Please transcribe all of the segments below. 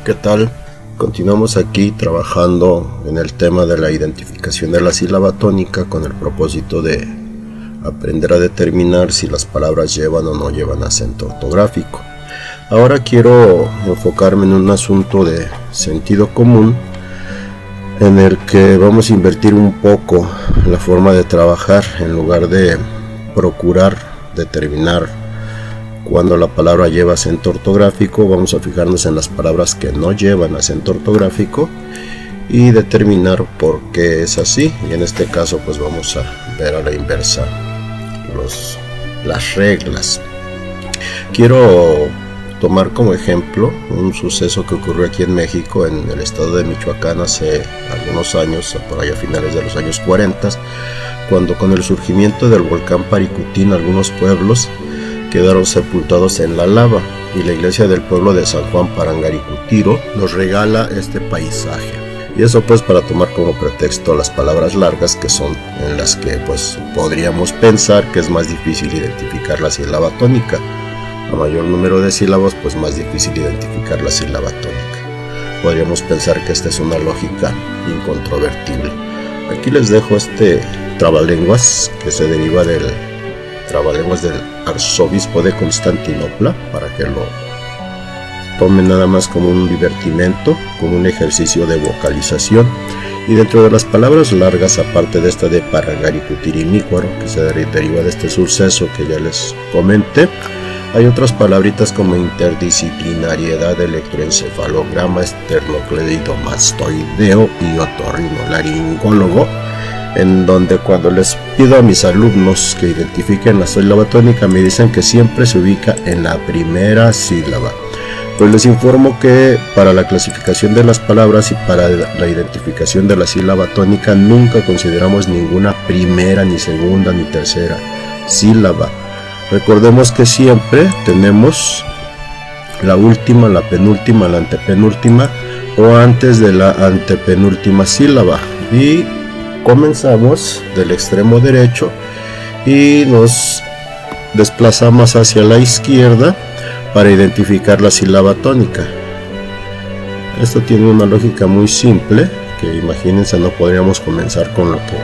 ¿Qué tal? Continuamos aquí trabajando en el tema de la identificación de la sílaba tónica con el propósito de aprender a determinar si las palabras llevan o no llevan acento ortográfico. Ahora quiero enfocarme en un asunto de sentido común en el que vamos a invertir un poco la forma de trabajar. En lugar de procurar determinar cuando la palabra lleva acento ortográfico, vamos a fijarnos en las palabras que no llevan acento ortográfico y determinar por qué es así. Y en este caso pues vamos a ver a la inversa las reglas. Quiero tomar como ejemplo un suceso que ocurrió aquí en México, en el estado de Michoacán, hace algunos años, por allá a finales de los años 40, cuando con el surgimiento del volcán Paricutín algunos pueblos quedaron sepultados en la lava, y la iglesia del pueblo de San Juan Parangaricutiro nos regala este paisaje. Y eso pues para tomar como pretexto las palabras largas, que son en las que pues podríamos pensar que es más difícil identificar la sílaba tónica. A mayor número de sílabas pues más difícil identificar la sílaba tónica. Podríamos pensar que esta es una lógica incontrovertible. Aquí les dejo este trabalenguas que se deriva del trabalenguas del arzobispo de Constantinopla, para que lo tomen nada más como un divertimento, como un ejercicio de vocalización. Y dentro de las palabras largas, aparte de esta de Parangaricutirimícuaro, que se deriva de este suceso que ya les comenté, hay otras palabritas como interdisciplinariedad, electroencefalograma, esternocleidomastoideo y otorrinolaringólogo, en donde cuando les pido a mis alumnos que identifiquen la sílaba tónica me dicen que siempre se ubica en la primera sílaba. Pues les informo que para la clasificación de las palabras y para la identificación de la sílaba tónica nunca consideramos ninguna primera, ni segunda, ni tercera sílaba. Recordemos que siempre tenemos la última, la penúltima, la antepenúltima o antes de la antepenúltima sílaba. Y comenzamos del extremo derecho y nos desplazamos hacia la izquierda para identificar la sílaba tónica. Esto tiene una lógica muy simple, que imagínense, no podríamos comenzar con lo que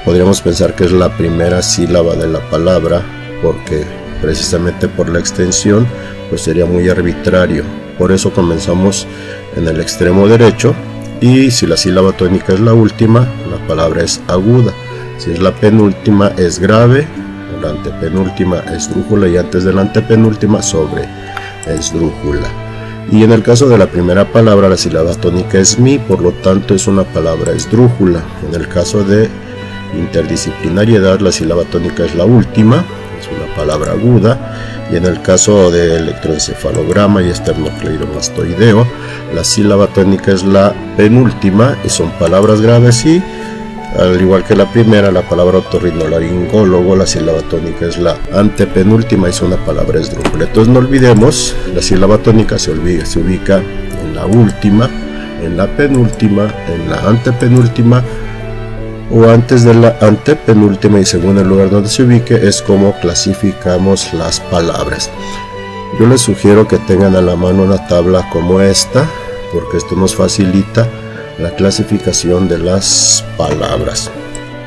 podríamos pensar que es la primera sílaba de la palabra, porque precisamente por la extensión pues sería muy arbitrario. Por eso comenzamos en el extremo derecho. Y si la sílaba tónica es la última, la palabra es aguda. Si es la penúltima es grave, la antepenúltima esdrújula y antes de la antepenúltima sobre esdrújula. Y en el caso de la primera palabra, la sílaba tónica es mi, por lo tanto es una palabra esdrújula. En el caso de interdisciplinariedad, la sílaba tónica es la última, es una palabra aguda. Y en el caso de electroencefalograma y esternocleidomastoideo, la sílaba tónica es la penúltima y son palabras graves. Y al igual que la primera, la palabra otorrinolaringólogo, la sílaba tónica es la antepenúltima y es una palabra esdrújula. Entonces no olvidemos, la sílaba tónica se ubica en la última, en la penúltima, en la antepenúltima o antes de la antepenúltima, y según el lugar donde se ubique es como clasificamos las palabras. Yo les sugiero que tengan a la mano una tabla como esta, porque esto nos facilita la clasificación de las palabras.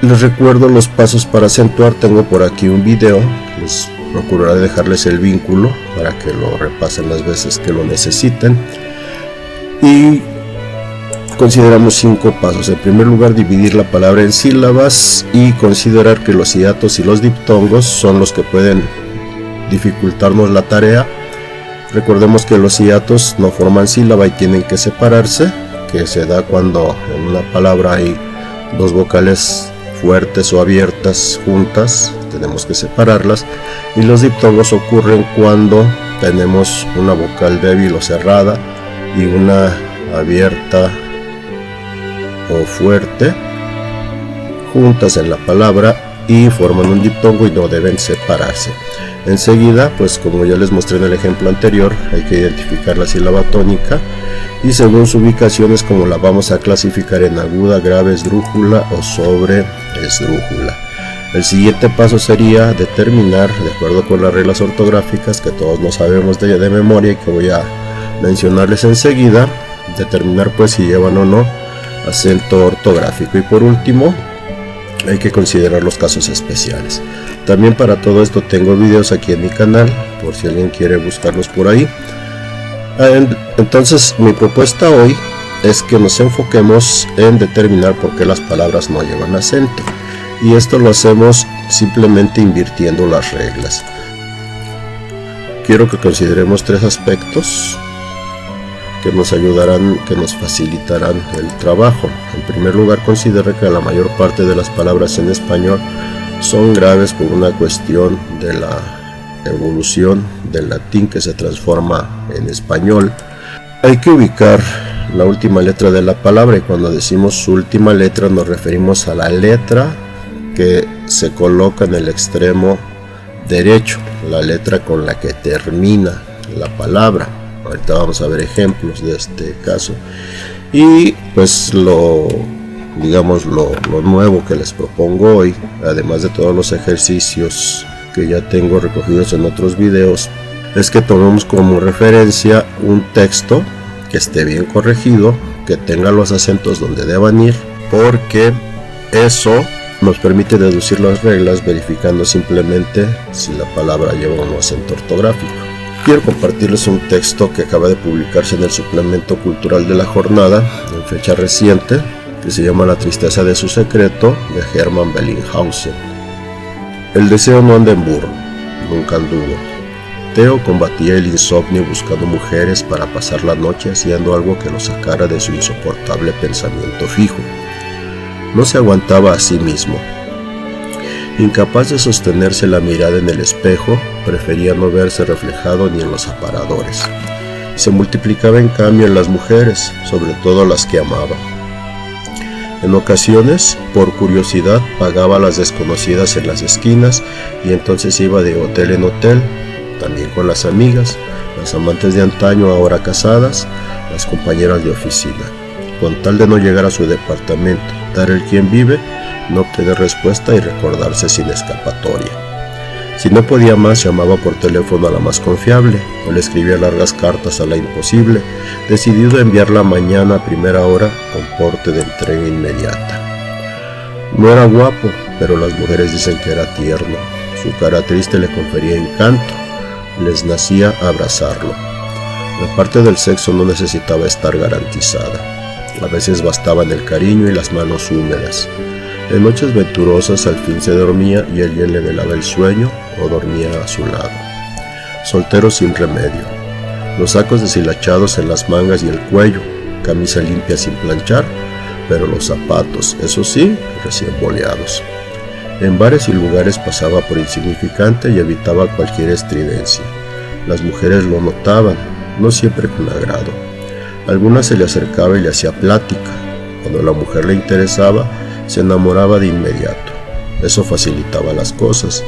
Les recuerdo los pasos para acentuar. Tengo por aquí un video, les procuraré dejarles el vínculo para que lo repasen las veces que lo necesiten. Y consideramos 5 pasos. En primer lugar, dividir la palabra en sílabas y considerar que los hiatos y los diptongos son los que pueden dificultarnos la tarea. Recordemos que los hiatos no forman sílaba y tienen que separarse, que se da cuando en una palabra hay dos vocales fuertes o abiertas juntas, tenemos que separarlas. Y los diptongos ocurren cuando tenemos una vocal débil o cerrada y una abierta o fuerte juntas en la palabra y forman un diptongo y no deben separarse. Enseguida, pues como ya les mostré en el ejemplo anterior, hay que identificar la sílaba tónica y según su ubicación es como la vamos a clasificar en aguda, grave, esdrújula o sobre esdrújula. El siguiente paso sería determinar, de acuerdo con las reglas ortográficas que todos no sabemos de memoria y que voy a mencionarles enseguida, determinar pues si llevan o no acento ortográfico, y por último hay que considerar los casos especiales. También para todo esto tengo videos aquí en mi canal, por si alguien quiere buscarlos por ahí. Entonces mi propuesta hoy es que nos enfoquemos en determinar por qué las palabras no llevan acento, y esto lo hacemos simplemente invirtiendo las reglas. Quiero que consideremos 3 aspectos que nos ayudarán, que nos facilitarán el trabajo. En primer lugar, considere que la mayor parte de las palabras en español son graves por una cuestión de la evolución del latín que se transforma en español. Hay que ubicar la última letra de la palabra, y cuando decimos su última letra nos referimos a la letra que se coloca en el extremo derecho, la letra con la que termina la palabra. Ahorita vamos a ver ejemplos de este caso. Y pues lo nuevo que les propongo hoy, además de todos los ejercicios que ya tengo recogidos en otros videos, es que tomemos como referencia un texto que esté bien corregido, que tenga los acentos donde deban ir, porque eso nos permite deducir las reglas verificando simplemente si la palabra lleva un acento ortográfico. Quiero compartirles un texto que acaba de publicarse en el suplemento cultural de la jornada, en fecha reciente, que se llama La tristeza de su secreto, de Hermann Bellinghausen. El deseo no anda en burro, nunca anduvo. Theo combatía el insomnio buscando mujeres para pasar la noche haciendo algo que lo sacara de su insoportable pensamiento fijo. No se aguantaba a sí mismo. Incapaz de sostenerse la mirada en el espejo, prefería no verse reflejado ni en los aparadores. Se multiplicaba en cambio en las mujeres, sobre todo las que amaba. En ocasiones, por curiosidad, pagaba a las desconocidas en las esquinas y entonces iba de hotel en hotel, también con las amigas, las amantes de antaño ahora casadas, las compañeras de oficina, con tal de no llegar a su departamento, dar el quien vive, no obtener respuesta y recordarse sin escapatoria. Si no podía más, llamaba por teléfono a la más confiable o le escribía largas cartas a la imposible, decidido a enviarla mañana a primera hora con porte de entrega inmediata. No era guapo, pero las mujeres dicen que era tierno. Su cara triste le confería encanto, les nacía abrazarlo. La parte del sexo no necesitaba estar garantizada. A veces bastaban el cariño y las manos húmedas. En noches venturosas al fin se dormía y alguien le velaba el sueño o dormía a su lado. Soltero sin remedio. Los sacos deshilachados en las mangas y el cuello, camisa limpia sin planchar, pero los zapatos, eso sí, recién boleados. En bares y lugares pasaba por insignificante y evitaba cualquier estridencia. Las mujeres lo notaban, no siempre con agrado. Algunas se le acercaba y le hacía plática. Cuando la mujer le interesaba, se enamoraba de inmediato. Eso facilitaba las cosas.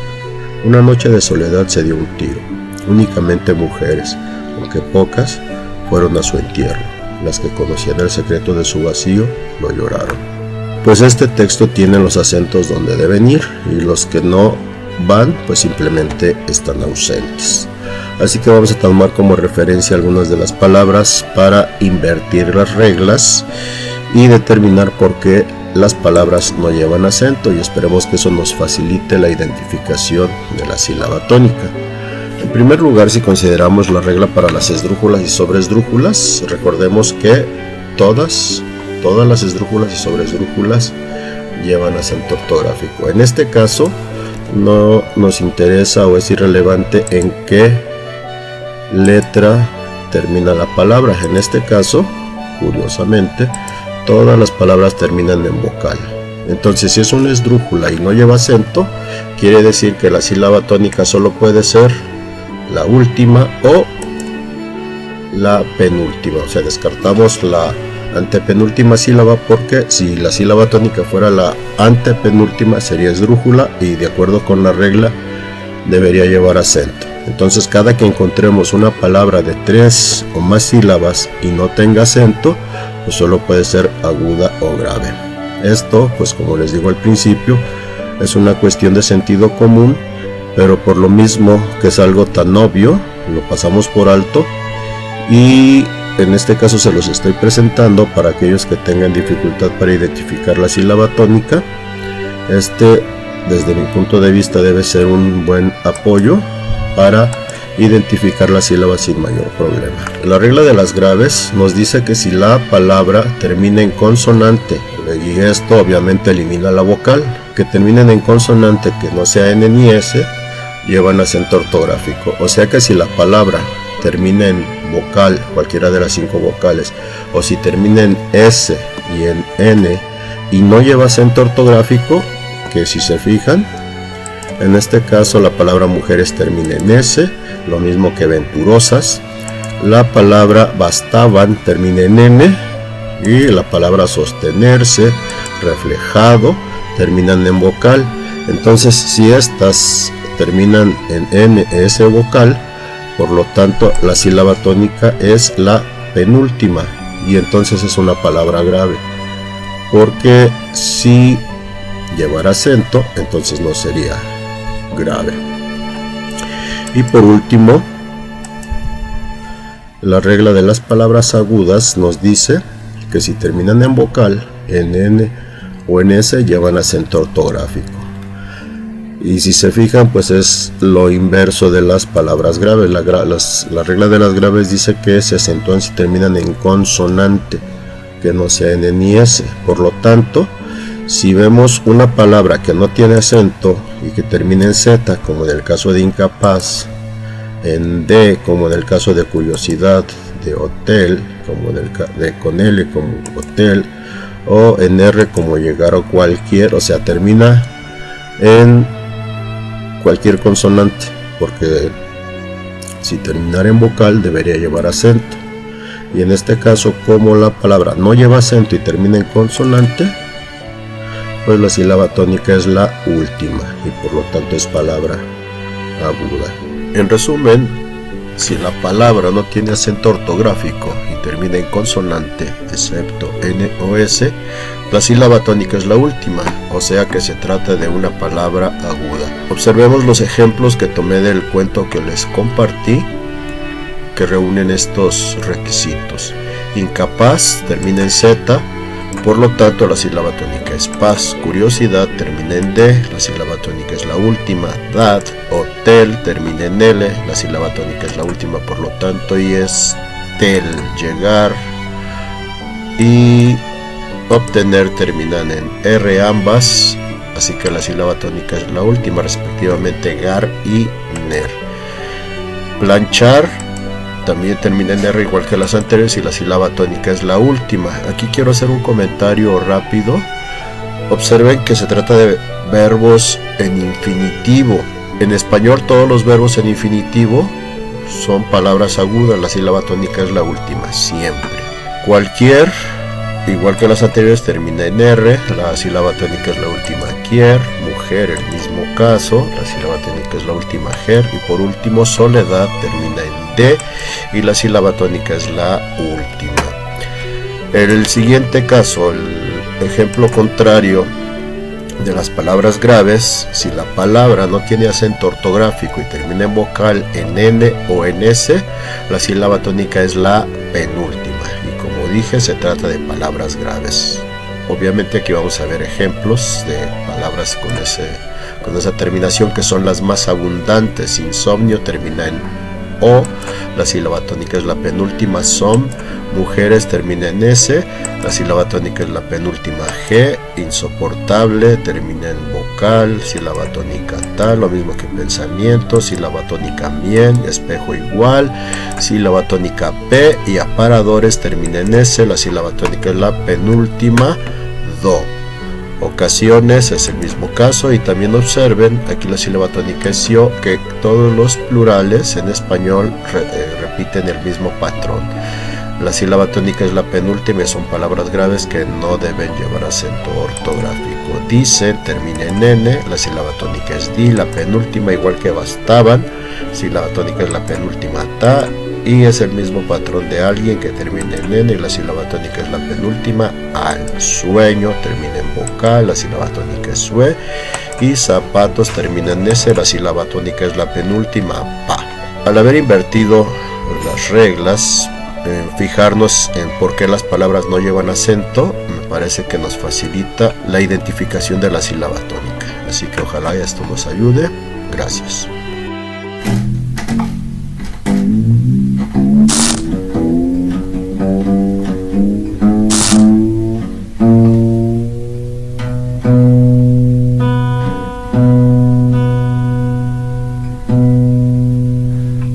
Una noche de soledad se dio un tiro. Únicamente mujeres, aunque pocas, fueron a su entierro. Las que conocían el secreto de su vacío lo lloraron. Pues este texto tiene los acentos donde deben ir y los que no van, pues simplemente están ausentes. Así que vamos a tomar como referencia algunas de las palabras para invertir las reglas y determinar por qué las palabras no llevan acento, y esperemos que eso nos facilite la identificación de la sílaba tónica. En primer lugar, si consideramos la regla para las esdrújulas y sobresdrújulas, recordemos que todas las esdrújulas y sobresdrújulas llevan acento ortográfico. En este caso no nos interesa o es irrelevante en qué letra termina la palabra. En este caso, curiosamente, todas las palabras terminan en vocal. Entonces, si es una esdrújula y no lleva acento, quiere decir que la sílaba tónica solo puede ser la última o la penúltima. O sea, descartamos la antepenúltima sílaba, porque si la sílaba tónica fuera la antepenúltima sería esdrújula y de acuerdo con la regla debería llevar acento. Entonces, cada que encontremos una palabra de 3 o más sílabas y no tenga acento, pues solo puede ser aguda o grave. Esto, pues como les digo al principio, es una cuestión de sentido común, pero por lo mismo que es algo tan obvio, lo pasamos por alto y en este caso se los estoy presentando para aquellos que tengan dificultad para identificar la sílaba tónica. Desde mi punto de vista, debe ser un buen apoyo para identificar la sílaba sin mayor problema. La regla de las graves nos dice que si la palabra termina en consonante, y esto obviamente elimina la vocal, que terminen en consonante que no sea N ni S, llevan acento ortográfico. O sea que si la palabra termina en vocal, cualquiera de las 5 vocales, o si termina en S y en N y no lleva acento ortográfico, que si se fijan, en este caso la palabra mujeres termina en S, lo mismo que venturosas. La palabra bastaban termina en N, y la palabra sostenerse, reflejado, terminan en vocal. Entonces, si estas terminan en N, S vocal, por lo tanto la sílaba tónica es la penúltima, y entonces es una palabra grave, porque si llevara acento, entonces no sería grave. Y por último, la regla de las palabras agudas nos dice que si terminan en vocal, en N o en S, llevan acento ortográfico. Y si se fijan, pues es lo inverso de las palabras graves. La regla de las graves dice que se acentúan si terminan en consonante, que no sea N ni S. Por lo tanto, si vemos una palabra que no tiene acento y que termina en Z, como en el caso de incapaz, en D, como en el caso de curiosidad, de hotel, como de con L como hotel, o en R como llegar o cualquier, o sea, termina en cualquier consonante, porque si terminara en vocal debería llevar acento. Y en este caso, como la palabra no lleva acento y termina en consonante, pues la sílaba tónica es la última y por lo tanto es palabra aguda. En resumen, si la palabra no tiene acento ortográfico y termina en consonante, excepto N o S, la sílaba tónica es la última, o sea que se trata de una palabra aguda. Observemos los ejemplos que tomé del cuento que les compartí, que reúnen estos requisitos. Incapaz termina en Z, por lo tanto la sílaba tónica es paz. Curiosidad termina en D, la sílaba tónica es la última. Dad, hotel termina en L, la sílaba tónica es la última, por lo tanto y es tel. Llegar y obtener terminan en R ambas, así que la sílaba tónica es la última, respectivamente gar y ner. Planchar también termina en R igual que las anteriores y la sílaba tónica es la última. Aquí quiero hacer un comentario rápido. Observen que se trata de verbos en infinitivo. En español todos los verbos en infinitivo son palabras agudas, la sílaba tónica es la última, siempre. Cualquier, igual que las anteriores, termina en R, la sílaba tónica es la última. Quier, mujer, el mismo caso, la sílaba tónica es la última. Ger, y por último soledad termina en D y la sílaba tónica es la última. El siguiente caso, el ejemplo contrario de las palabras graves, si la palabra no tiene acento ortográfico y termina en vocal, en N o en S, la sílaba tónica es la penúltima. Y como dije, se trata de palabras graves. Obviamente aquí vamos a ver ejemplos de palabras con esa terminación, que son las más abundantes. Insomnio termina en O, la sílaba tónica es la penúltima. Som, mujeres termina en S, la sílaba tónica es la penúltima. G, insoportable termina en vocal, sílaba tónica tal, lo mismo que pensamiento, sílaba tónica mien, espejo igual, sílaba tónica P, y aparadores termina en S, la sílaba tónica es la penúltima. Do. Ocasiones es el mismo caso, y también observen aquí la sílaba tónica es sio, que todos los plurales en español repiten el mismo patrón. La sílaba tónica es la penúltima y son palabras graves que no deben llevar acento ortográfico. Dice termina en N, la sílaba tónica es di, la penúltima, igual que bastaban, sílaba tónica es la penúltima. Ta, y es el mismo patrón de alguien, que termina en N y la sílaba tónica es la penúltima. Al, sueño termina en vocal, la sílaba tónica es sue, y zapatos termina en S, la sílaba tónica es la penúltima. Pa. Al haber invertido pues, las reglas, fijarnos en por qué las palabras no llevan acento, me parece que nos facilita la identificación de la sílaba tónica. Así que ojalá esto nos ayude. Gracias.